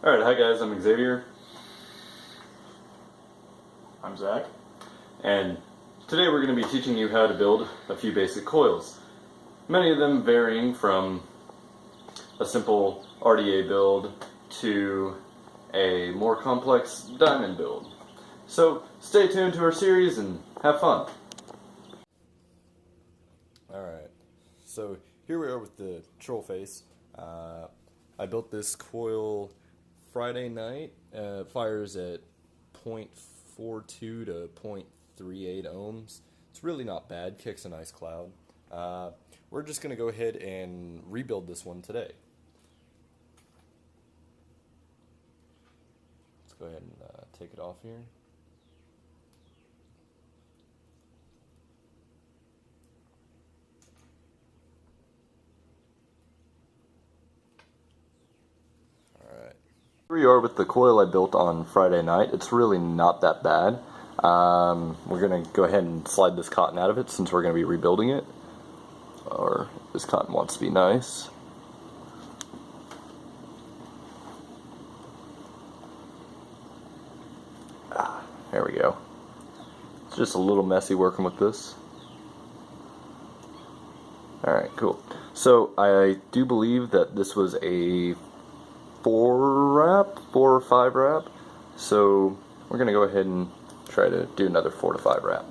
Alright, hi guys, I'm Xavier. I'm Zach. And today we're going to be teaching you how to build a few basic coils. Many of them varying from a simple RDA build to a more complex diamond build. So stay tuned to our series and have fun. Alright, so here we are with the troll face. I built this coil Friday night. Fires at 0.42 to 0.38 ohms. It's really not bad, kicks a nice cloud. We're just going to go ahead and rebuild this one today. Let's go ahead and take it off here. Here we are with the coil I built on Friday night. It's really not that bad. We're going to go ahead and slide this cotton out of it since we're going to be rebuilding it. Or this cotton wants to be nice. There we go. It's just a little messy working with this. Alright, cool. So I do believe that this was a 4 or 5 wrap, so we're going to go ahead and try to do another 4 to 5 wrap.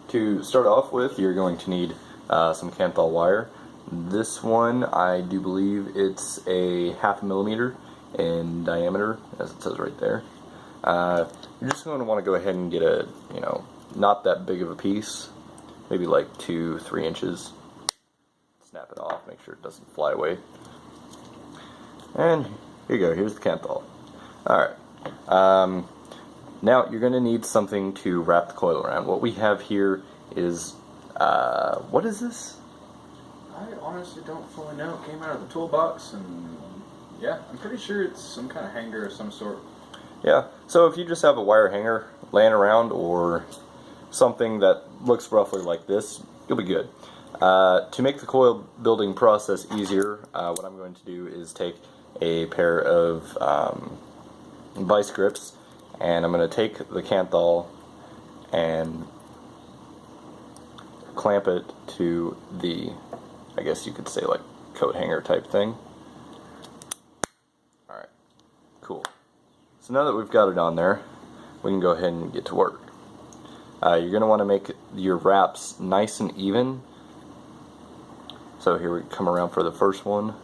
To start off with, you're going to need some Kanthal wire. This one, I do believe it's a 0.5 millimeter in diameter, as it says right there. You're just going to want to go ahead and get a, not that big of a piece, maybe like 2-3 inches. Snap it off, make sure it doesn't fly away. And here you go, here's the Kanthal. Alright, now you're going to need something to wrap the coil around. What we have here is, what is this? I honestly don't fully know. It came out of the toolbox, and yeah, I'm pretty sure it's some kind of hanger of some sort. Yeah, so if you just have a wire hanger laying around or something that looks roughly like this, you'll be good. To make the coil building process easier, what I'm going to do is take a pair of vice grips, and I'm going to take the Kanthal and clamp it to the, I guess you could say, like coat hanger type thing. Alright, cool. So now that we've got it on there, we can go ahead and get to work. You're going to want to make your wraps nice and even. So here we come around for the first one.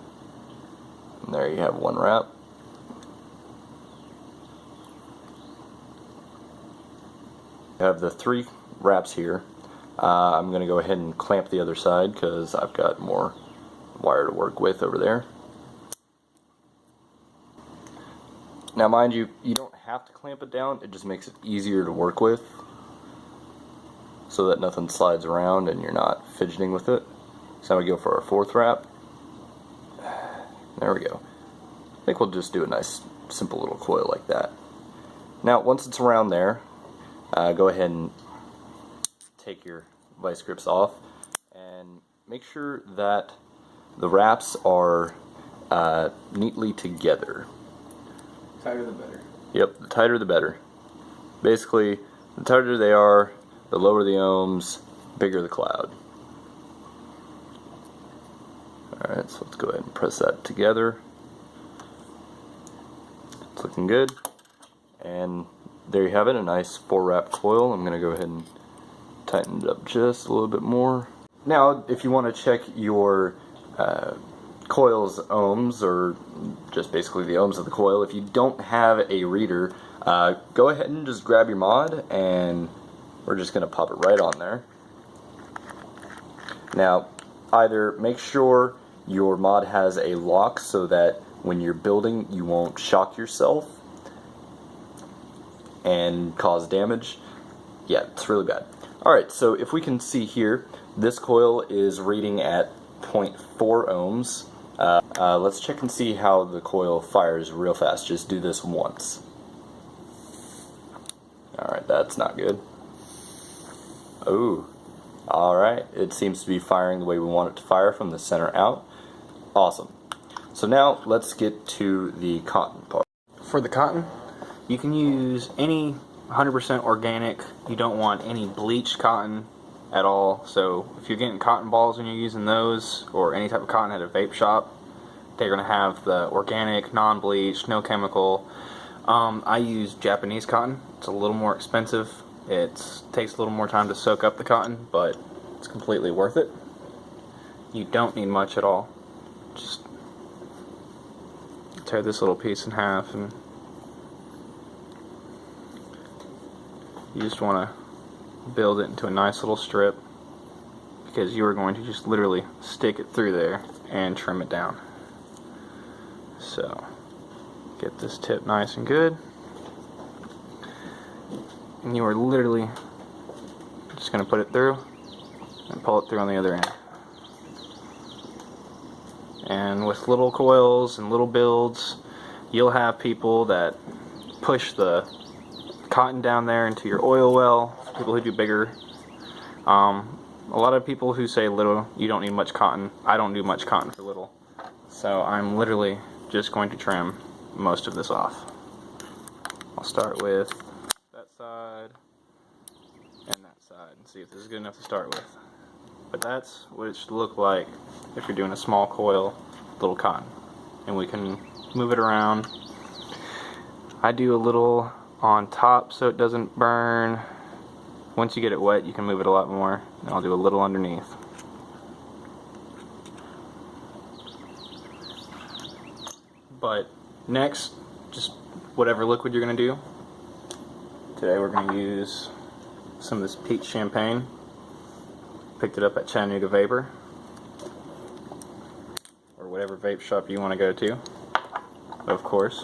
And there you have one wrap. You have the 3 wraps here. I'm going to go ahead and clamp the other side because I've got more wire to work with over there. Now mind you, you don't have to clamp it down, it just makes it easier to work with so that nothing slides around and you're not fidgeting with it. So now we go for our 4th wrap. There we go. I think we'll just do a nice simple little coil like that. Now once it's around there, go ahead and take your vice grips off and make sure that the wraps are neatly together. Tighter the better. Yep, the tighter the better. Basically, the tighter they are, the lower the ohms, bigger the cloud. Alright, so let's go ahead and press that together. It's looking good. And there you have it, a nice 4-wrap coil. I'm going to go ahead and tighten it up just a little bit more. Now, if you want to check your coil's ohms, or just basically the ohms of the coil, if you don't have a reader, go ahead and just grab your mod, and we're just going to pop it right on there. Now, either make sure your mod has a lock so that when you're building you won't shock yourself and cause damage. Yeah, it's really bad. Alright, so if we can see here, this coil is reading at 0.4 ohms. Let's check and see how the coil fires real fast. Just do this once. Alright, that's not good. Oh, alright, it seems to be firing the way we want it to fire from the center out. Awesome. So now let's get to the cotton part. For the cotton, you can use any 100% organic. You don't want any bleached cotton at all. So if you're getting cotton balls and you're using those, or any type of cotton at a vape shop, they're going to have the organic, non-bleached, no chemical. I use Japanese cotton. It's a little more expensive. It takes a little more time to soak up the cotton, but it's completely worth it. You don't need much at all. Just tear this little piece in half, and you just want to build it into a nice little strip, because you are going to just literally stick it through there and trim it down. So get this tip nice and good, and you are literally just going to put it through and pull it through on the other end. And with little coils and little builds, you'll have people that push the cotton down there into your oil well, people who do bigger. A lot of people who say little, you don't need much cotton. I don't do much cotton for little. So I'm literally just going to trim most of this off. I'll start with that side and that side and see if this is good enough to start with. But that's what it should look like if you're doing a small coil, little cotton. And we can move it around. I do a little on top so it doesn't burn. Once you get it wet, you can move it a lot more. And I'll do a little underneath. But next, just whatever liquid you're going to do. Today we're going to use some of this peach champagne. Picked it up at Chattanooga Vapor, or whatever vape shop you want to go to, of course.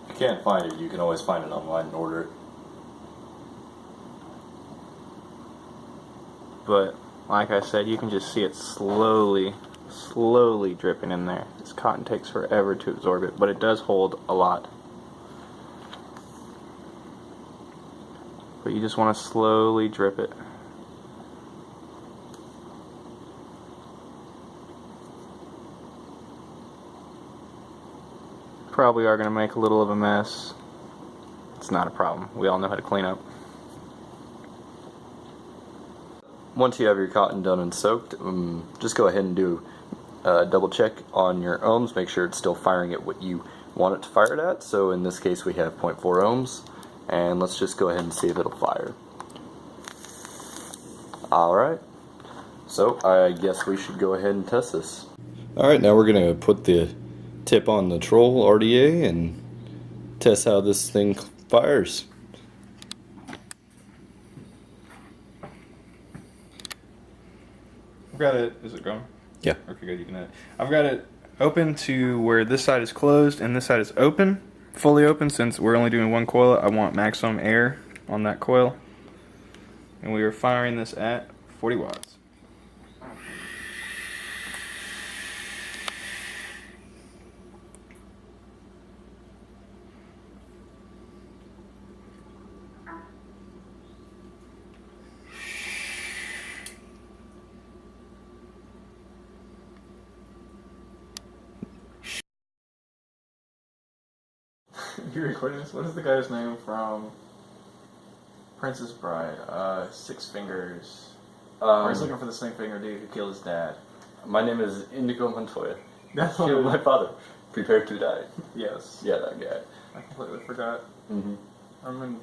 If you can't find it, you can always find it online and order it. But like I said, you can just see it slowly dripping in there. This cotton takes forever to absorb it, but it does hold a lot. But you just want to slowly drip it. Probably are going to make a little of a mess. It's not a problem. We all know how to clean up. Once you have your cotton done and soaked, just go ahead and do a double check on your ohms. Make sure it's still firing at what you want it to fire it at. So in this case we have 0.4 ohms, and let's just go ahead and see if it'll fire. Alright, so I guess we should go ahead and test this. Alright, now we're going to put the tip on the Troll RDA and test how this thing fires. I've got it. Is it going? Yeah. Okay, good. You can edit. I've got it open to where this side is closed and this side is open, fully open. Since we're only doing one coil, I want maximum air on that coil, and we are firing this at 40 watts. You recording this? What is the guy's name from Princess Bride? Six Fingers. Or he's looking for the same finger dude who killed his dad. My name is Indigo Montoya. That's Killed my father. Prepared to die. Yes. Yeah, that guy. I completely forgot. Mm-hmm. I'm in